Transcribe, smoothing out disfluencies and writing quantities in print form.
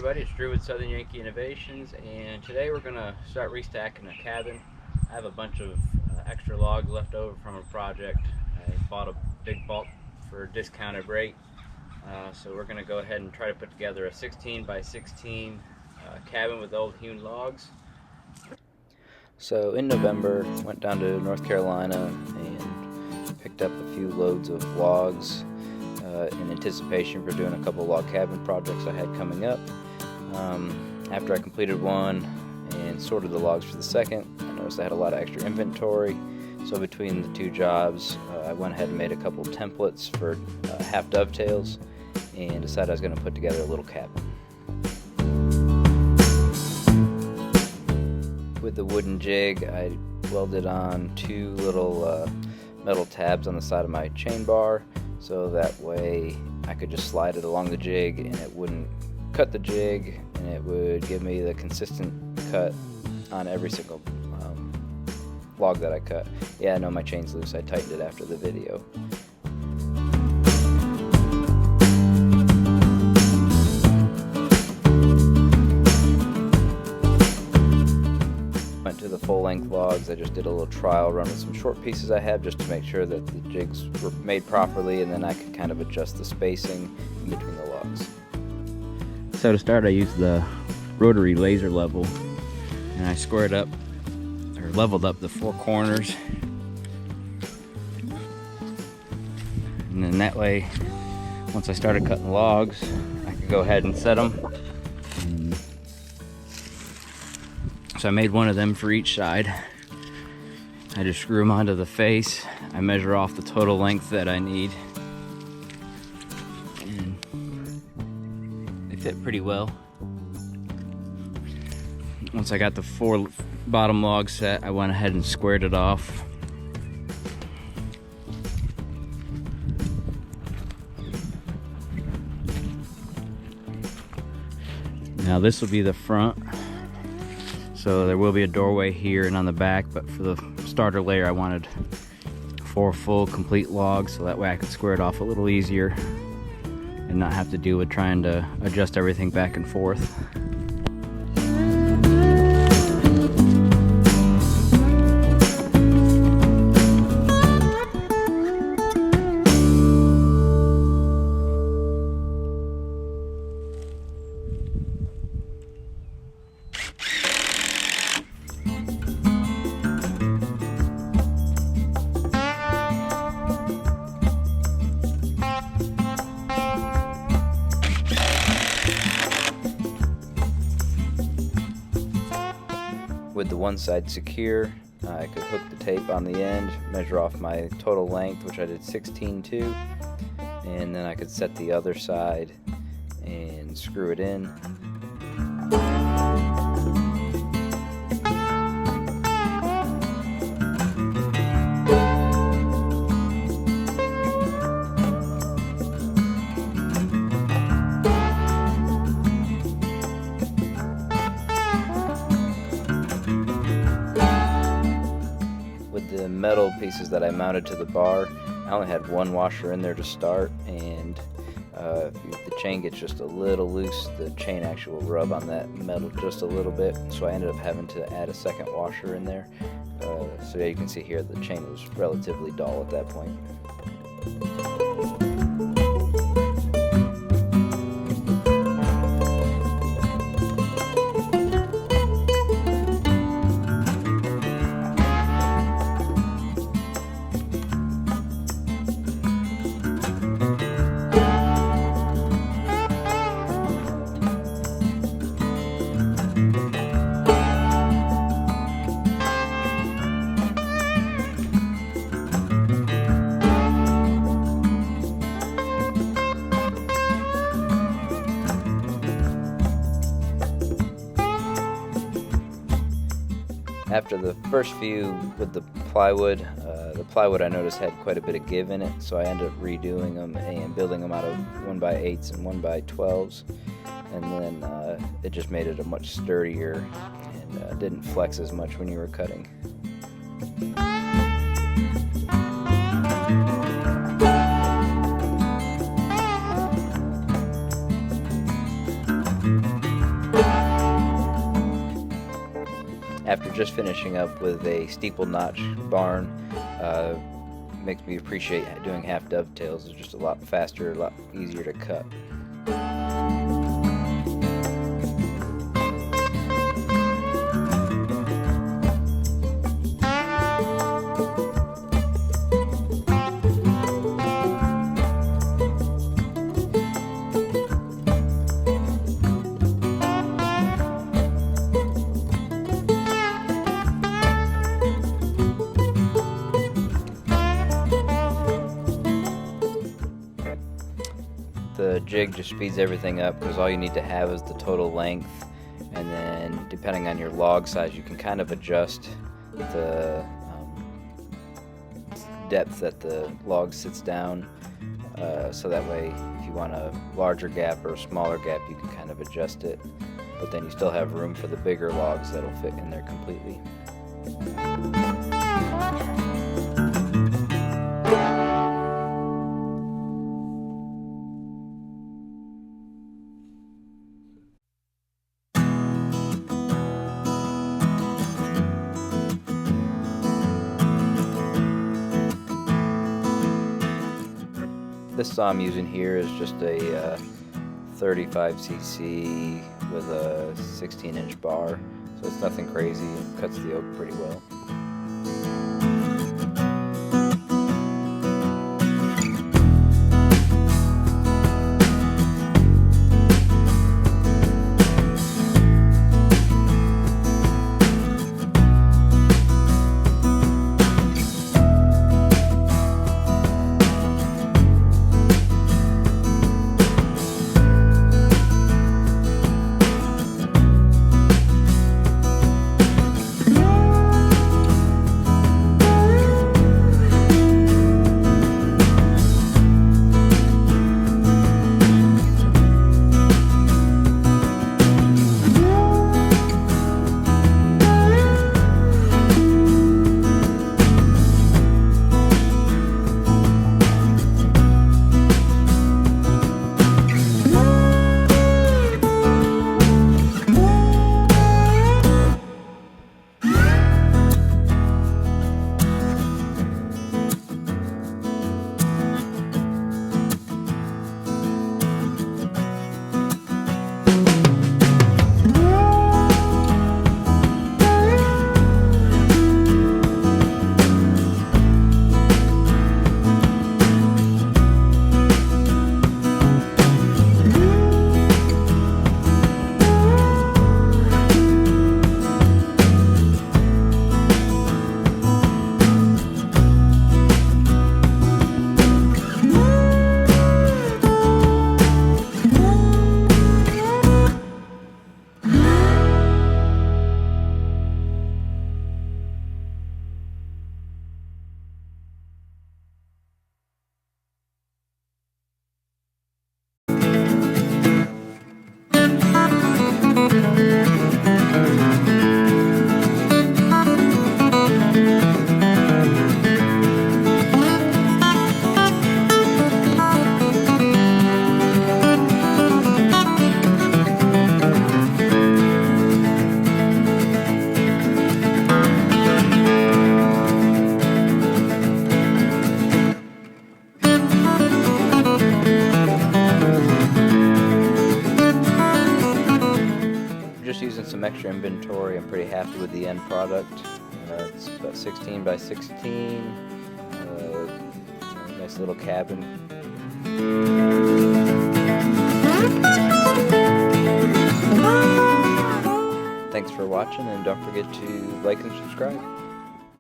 everybody, it's Drew with Southern Yankee Innovations, and today we're going to start restacking a cabin. I have a bunch of extra logs left over from a project. I bought a big bulk for a discounted rate, so we're going to go ahead and try to put together a 16 by 16 cabin with old hewn logs. So in November, went down to North Carolina and picked up a few loads of logs in anticipation for doing a couple log cabin projects I had coming up. After I completed one and sorted the logs for the second, I noticed I had a lot of extra inventory. So between the two jobs, I went ahead and made a couple templates for half dovetails and decided I was going to put together a little cabin. With the wooden jig, I welded on two little metal tabs on the side of my chain bar, so that way I could just slide it along the jig and it wouldn't cut the jig, and it would give me the consistent cut on every single log that I cut. Yeah, I know my chain's loose. I tightened it after the video. Went to the full-length logs. I just did a little trial run with some short pieces I have just to make sure that the jigs were made properly, and then I could kind of adjust the spacing in between the logs. So to start, I used the rotary laser level, and I squared up or leveled up the four corners, and then that way, once I started cutting logs, I could go ahead and set them. So I made one of them for each side. I just screw them onto the face. I measure off the total length that I need, and they fit pretty well. Once I got the four bottom logs set, I went ahead and squared it off. Now this will be the front. So there will be a doorway here and on the back, but for the starter layer I wanted 4 full complete logs, so that way I could square it off a little easier and not have to deal with trying to adjust everything back and forth. With the one side secure, I could hook the tape on the end, measure off my total length, which I did 16.2, and then I could set the other side and screw it in. The metal pieces that I mounted to the bar, I only had one washer in there to start, and if the chain gets just a little loose, the chain actually will rub on that metal just a little bit, so I ended up having to add a second washer in there. So yeah, you can see here the chain was relatively dull at that point. After the first few with the plywood I noticed had quite a bit of give in it, so I ended up redoing them and building them out of 1x8s and 1x12s, and then it just made it a much sturdier and didn't flex as much when you were cutting. just finishing up with a steeple notch barn. Makes me appreciate doing half dovetails. It's just a lot faster, a lot easier to cut. The jig just speeds everything up because all you need to have is the total length, and then depending on your log size you can kind of adjust the depth that the log sits down, so that way if you want a larger gap or a smaller gap you can kind of adjust it, but then you still have room for the bigger logs that'll fit in there completely. This saw I'm using here is just a 35cc with a 16-inch bar, so it's nothing crazy. It cuts the oak pretty well. Using some extra inventory. I'm pretty happy with the end product. It's about 16 by 16. Nice little cabin. Thanks for watching, and don't forget to like and subscribe.